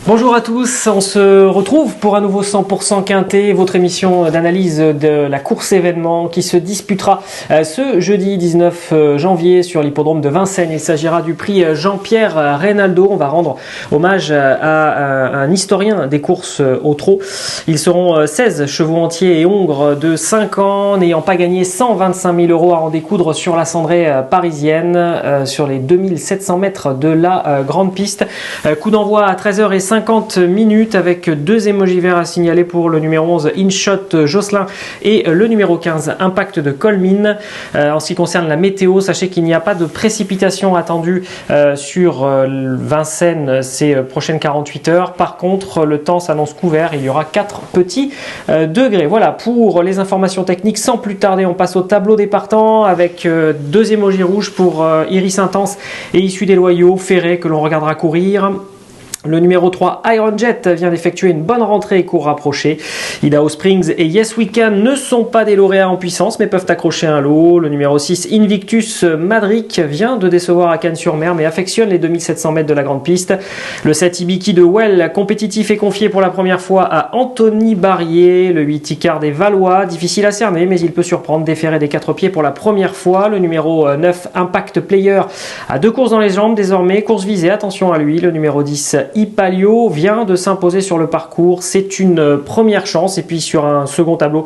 Bonjour à tous, on se retrouve pour un nouveau 100% Quintet, votre émission d'analyse de la course événement qui se disputera ce jeudi 19 janvier sur l'hippodrome de Vincennes. Il s'agira du prix Jean-Pierre Reynaldo. On va rendre hommage à un historien des courses au trot. Ils seront 16 chevaux entiers et hongres de 5 ans, n'ayant pas gagné 125 000 € à en découdre sur la cendrée parisienne, sur les 2700 mètres de la grande piste. Coup d'envoi à 13h50 avec deux émojis verts à signaler pour le numéro 11 InShot Josselin et le numéro 15 Impact de Colmine. En ce qui concerne la météo, sachez qu'il n'y a pas de précipitation attendue sur Vincennes ces prochaines 48 heures. Par contre, le temps s'annonce couvert, il y aura 4 petits degrés. Voilà pour les informations techniques. Sans plus tarder, on passe au tableau des partants avec deux émojis rouges pour Iris Intense et Issu des Loyaux, Ferré que l'on regardera courir. Le numéro 3, Iron Jet, vient d'effectuer une bonne rentrée et court rapproché. Idaho Springs et Yes We Can ne sont pas des lauréats en puissance, mais peuvent accrocher un lot. Le numéro 6, Invictus Madric, vient de décevoir à Cannes-sur-Mer, mais affectionne les 2700 mètres de la grande piste. Le 7, Ibiki de Well, compétitif, est confié pour la première fois à Anthony Barrier. Le 8, Icard des Valois, difficile à cerner, mais il peut surprendre, déféré des 4 pieds pour la première fois. Le numéro 9, Impact Player, a 2 courses dans les jambes désormais. Course visée, attention à lui. Le numéro 10, Ipalio, vient de s'imposer sur le parcours, c'est une première chance. Et puis sur un second tableau,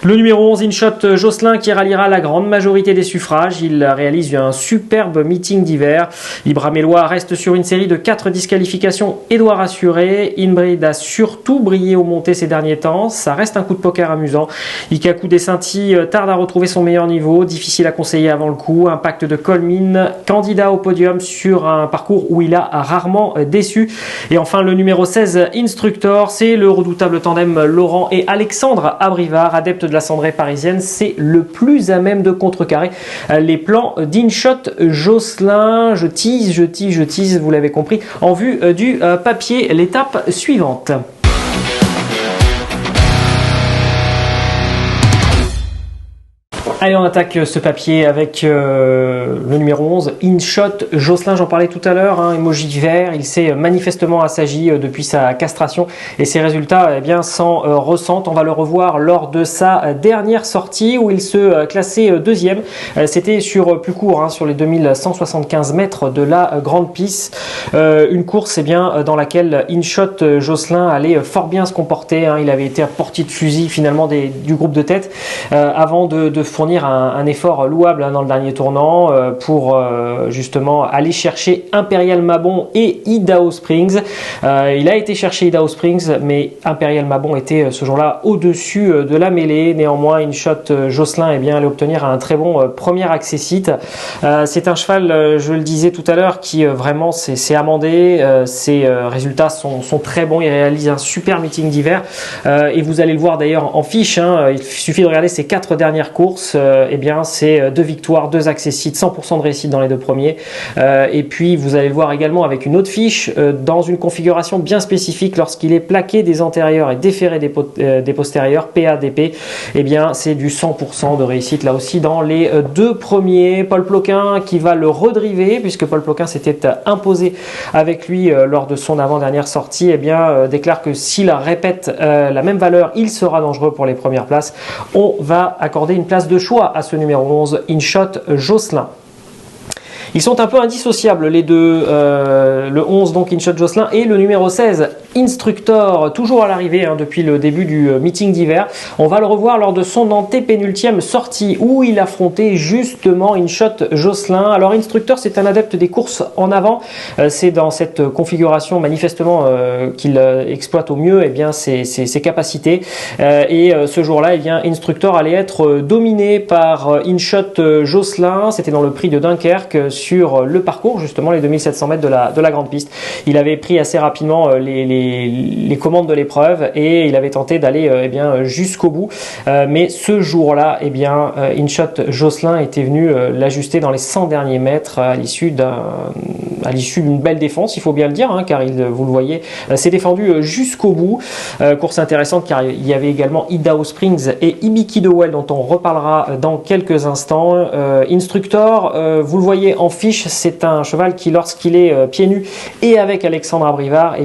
le numéro 11 InShot Josselin, qui ralliera la grande majorité des suffrages. Il réalise un superbe meeting d'hiver. Libra Mélois reste sur une série de 4 disqualifications et doit rassurer. Inbreed a surtout brillé aux montées ces derniers temps, ça reste un coup de poker amusant. Ikaku des Saintis tarde à retrouver son meilleur niveau, difficile à conseiller avant le coup. Impact de Colmine, candidat au podium sur un parcours où il a rarement déçu. Et enfin le numéro 16 Instructor, c'est le redoutable tandem Laurent et Alexandre Abrivard, adepte de la cendrée parisienne. C'est le plus à même de contrecarrer les plans d'InShot Josselin. Je tease, vous l'avez compris, en vue du papier, l'étape suivante. Allez, on attaque ce papier avec le numéro 11, InShot Josselin. J'en parlais tout à l'heure, emoji vert. Il s'est manifestement assagi depuis sa castration et ses résultats s'en ressentent. On va le revoir lors de sa dernière sortie où il se classait deuxième. C'était sur plus court, sur les 2175 mètres de la grande piste. Une course dans laquelle InShot Josselin allait fort bien se comporter. Il avait été à portée de fusil finalement du groupe de tête avant de fournir un effort louable dans le dernier tournant pour justement aller chercher Imperial Mabon et Idaho Springs. Il a été chercher Idaho Springs, mais Imperial Mabon était ce jour-là au-dessus de la mêlée. Néanmoins, InShot Josselin allait obtenir un très bon premier accessite. C'est un cheval, je le disais tout à l'heure, qui vraiment s'est amendé. Ses résultats sont très bons. Il réalise un super meeting d'hiver et vous allez le voir d'ailleurs en fiche. Il suffit de regarder ses 4 dernières courses. C'est 2 victoires, 2 accessites, 100% de réussite dans les 2 premiers. Et puis vous allez le voir également avec une autre fiche dans une configuration bien spécifique lorsqu'il est plaqué des antérieurs et déféré des postérieurs, PADP. C'est du 100% de réussite là aussi dans les 2 premiers. Paul Ploquin qui va le redriver puisque Paul Ploquin s'était imposé avec lui lors de son avant-dernière sortie. Déclare que s'il répète la même valeur, il sera dangereux pour les premières places. On va accorder une place de choix à ce numéro 11, InShot Josselin. Ils sont un peu indissociables les deux, le 11 donc InShot Josselin et le numéro 16 Instructor, toujours à l'arrivée depuis le début du meeting d'hiver. On va le revoir lors de son antépénultième sortie où il affrontait justement InShot Josselin. Alors Instructor, c'est un adepte des courses en avant, c'est dans cette configuration manifestement qu'il exploite au mieux ses capacités et ce jour-là Instructor allait être dominé par InShot Josselin. C'était dans le prix de Dunkerque sur le parcours, justement les 2700 mètres de la grande piste. Il avait pris assez rapidement les commandes de l'épreuve et il avait tenté d'aller jusqu'au bout. Mais ce jour-là, InShot Josselin était venu l'ajuster dans les 100 derniers mètres à l'issue d'une belle défense, il faut bien le dire, car vous le voyez, s'est défendu jusqu'au bout. Course intéressante car il y avait également Idaho Springs et Ibiki de Well dont on reparlera dans quelques instants. Instructor, vous le voyez en fiche, c'est un cheval qui, lorsqu'il est pieds nus et avec Alexandre Abrivard,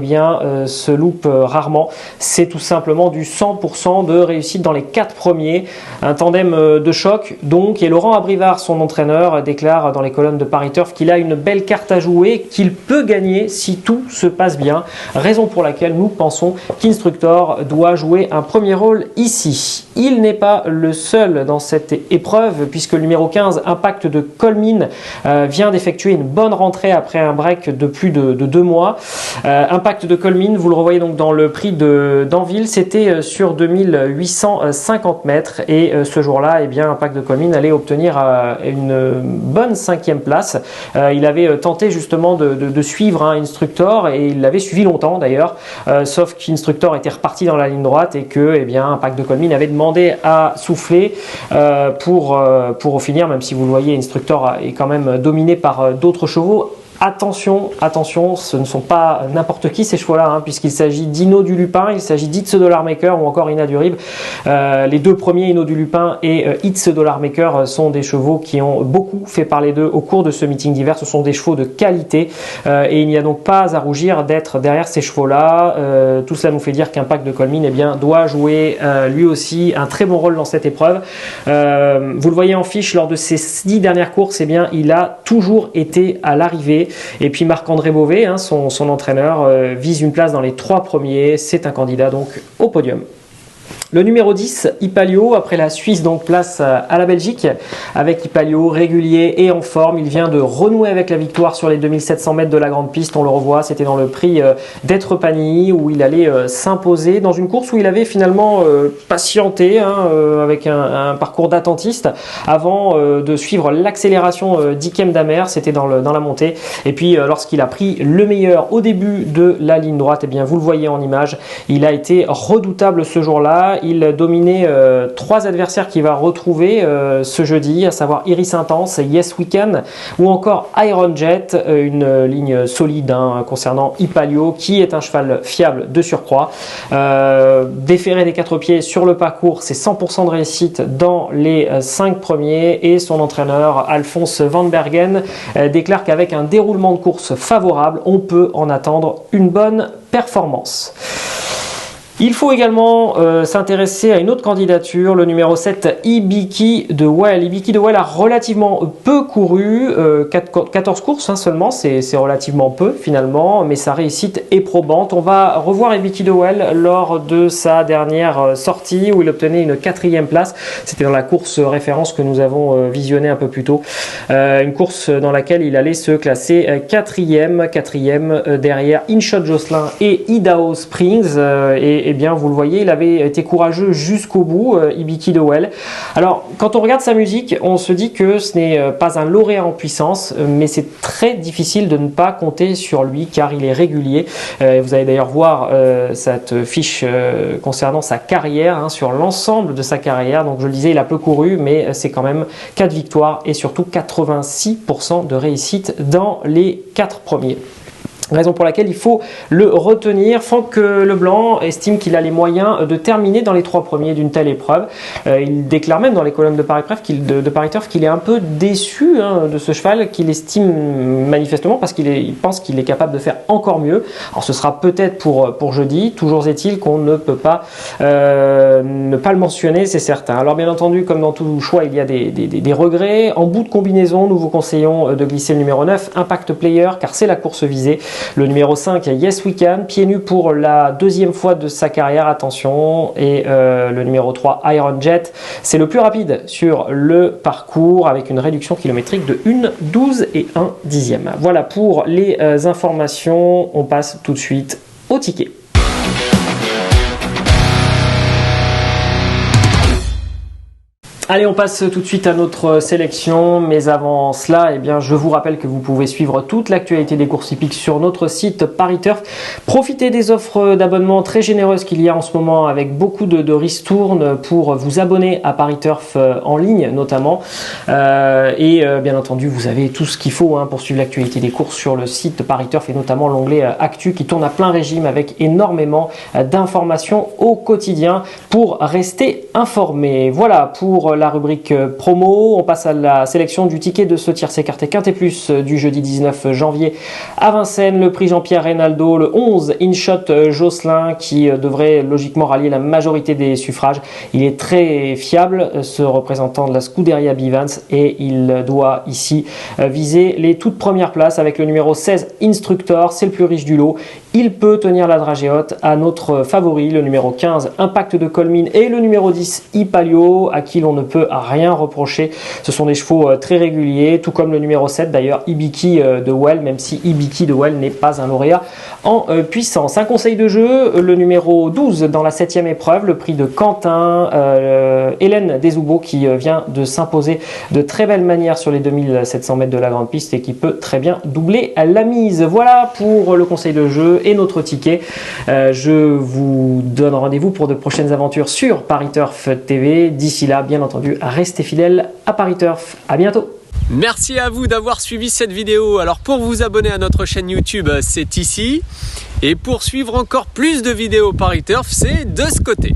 se loupe rarement. C'est tout simplement du 100% de réussite dans les 4 premiers. Un tandem de choc donc, et Laurent Abrivard, son entraîneur, déclare dans les colonnes de Paris Turf qu'il a une belle carte à jouer, qu'il peut gagner si tout se passe bien. Raison pour laquelle nous pensons qu'Instructor doit jouer un premier rôle ici. Il n'est pas le seul dans cette épreuve puisque le numéro 15, Impact de Colmine, vient d'effectuer une bonne rentrée après un break de plus de 2 mois. Impact de Colmine, vous le revoyez donc dans le prix d'Anville, c'était sur 2850 mètres et ce jour-là, eh bien, Impact de Colmine allait obtenir une bonne 5e place. Il avait tenté justement de suivre Instructor et il l'avait suivi longtemps d'ailleurs, sauf qu'Instructor était reparti dans la ligne droite et que eh bien, Impact de Colmine avait demandé à souffler pour finir, même si vous le voyez, Instructor est quand même dominé par d'autres chevaux. Attention, attention, ce ne sont pas n'importe qui ces chevaux-là, puisqu'il s'agit d'Inno du Lupin, il s'agit d'It's Dollar Maker ou encore Ina Durib. Les 2 premiers, Inno du Lupin et It's Dollar Maker, sont des chevaux qui ont beaucoup fait parler d'eux au cours de ce meeting d'hiver. Ce sont des chevaux de qualité et il n'y a donc pas à rougir d'être derrière ces chevaux-là. Tout cela nous fait dire qu'Impact de Colmine eh bien, doit jouer lui aussi un très bon rôle dans cette épreuve. Vous le voyez en fiche, lors de ses 10 dernières courses, eh bien, il a toujours été à l'arrivée. Et puis Marc-André Beauvais, son entraîneur, vise une place dans les 3 premiers. C'est un candidat donc au podium. Le numéro 10, Ipalio, après la Suisse, donc place à la Belgique, avec Ipalio régulier et en forme. Il vient de renouer avec la victoire sur les 2700 mètres de la grande piste, on le revoit, c'était dans le prix d'Être-Pagny, où il allait s'imposer dans une course où il avait finalement patienté, avec un parcours d'attentiste, avant de suivre l'accélération d'Ikem Damer, c'était dans la montée. Et puis lorsqu'il a pris le meilleur au début de la ligne droite, eh bien, vous le voyez en image, il a été redoutable ce jour-là. Il dominait 3 adversaires qu'il va retrouver ce jeudi, à savoir Iris Intense, Yes Weekend ou encore Iron Jet, une ligne solide concernant Ipalio, qui est un cheval fiable de surcroît. Déféré des 4 pieds sur le parcours, c'est 100% de réussite dans les 5 premiers et son entraîneur Alphonse Van Bergen déclare qu'avec un déroulement de course favorable, on peut en attendre une bonne performance. Il faut également s'intéresser à une autre candidature, le numéro 7, Ibiki de Well. Ibiki de Well a relativement peu couru, 14 courses seulement, c'est relativement peu finalement, mais sa réussite est probante. On va revoir Ibiki de Well lors de sa dernière sortie où il obtenait une 4e place. C'était dans la course référence que nous avons visionnée un peu plus tôt. Une course dans laquelle il allait se classer 4e derrière InShot Jocelyn et Idaho Springs. Et bien, vous le voyez, il avait été courageux jusqu'au bout, Ibiki de Well. Alors, quand on regarde sa musique, on se dit que ce n'est pas un lauréat en puissance, mais c'est très difficile de ne pas compter sur lui car il est régulier. Vous allez d'ailleurs voir cette fiche concernant sa carrière, sur l'ensemble de sa carrière. Donc, je le disais, il a peu couru, mais c'est quand même 4 victoires et surtout 86% de réussite dans les 4 premiers. Raison pour laquelle il faut le retenir. Franck Leblanc estime qu'il a les moyens de terminer dans les 3 premiers d'une telle épreuve. Il déclare même dans les colonnes de Paris Turf qu'il est un peu déçu de ce cheval, qu'il estime manifestement parce qu'il pense qu'il est capable de faire encore mieux. Alors ce sera peut-être pour jeudi. Toujours est-il qu'on ne peut pas ne pas le mentionner, c'est certain. Alors bien entendu, comme dans tout choix, il y a des regrets. En bout de combinaison, nous vous conseillons de glisser le numéro 9, Impact Player, car c'est la course visée. Le numéro 5, Yes Weekend, pieds nus pour la 2e fois de sa carrière, attention. Et le numéro 3, Iron Jet, c'est le plus rapide sur le parcours avec une réduction kilométrique de 1,12 et 1 dixième. Voilà pour les informations. On passe tout de suite au ticket. Allez, on passe tout de suite à notre sélection, mais avant cela, eh bien, je vous rappelle que vous pouvez suivre toute l'actualité des courses hippiques sur notre site Paris Turf. Profitez des offres d'abonnement très généreuses qu'il y a en ce moment avec beaucoup de ristournes pour vous abonner à Paris Turf en ligne notamment. Bien entendu, vous avez tout ce qu'il faut pour suivre l'actualité des courses sur le site Paris Turf et notamment l'onglet Actu qui tourne à plein régime avec énormément d'informations au quotidien pour rester informés. Voilà pour la rubrique promo. On passe à la sélection du ticket de ce tiercé écarté Quintet Plus du jeudi 19 janvier à Vincennes. Le prix Jean-Pierre Reynaldo, le 11 InShot Josselin qui devrait logiquement rallier la majorité des suffrages. Il est très fiable, ce représentant de la Scuderia Bivans, et il doit ici viser les toutes premières places avec le numéro 16 Instructor. C'est le plus riche du lot. Il peut tenir la dragée haute à notre favori, le numéro 15 Impact de Colmine, et le numéro 10 Ipalio, à qui l'on ne peut rien reprocher. Ce sont des chevaux très réguliers, tout comme le numéro 7 d'ailleurs, Ibiki de Well, même si Ibiki de Well n'est pas un lauréat en puissance. Un conseil de jeu, le numéro 12 dans la 7e épreuve, le prix de Quentin, Hélène Desoubeaux, qui vient de s'imposer de très belle manière sur les 2700 mètres de la grande piste et qui peut très bien doubler la mise. Voilà pour le conseil de jeu et notre ticket. Je vous donne rendez-vous pour de prochaines aventures sur Paris Turf TV. D'ici là, bien entendu, restez fidèles à Paris Turf. À bientôt. Merci à vous d'avoir suivi cette vidéo. Alors pour vous abonner à notre chaîne YouTube, c'est ici. Et pour suivre encore plus de vidéos Paris Turf, c'est de ce côté.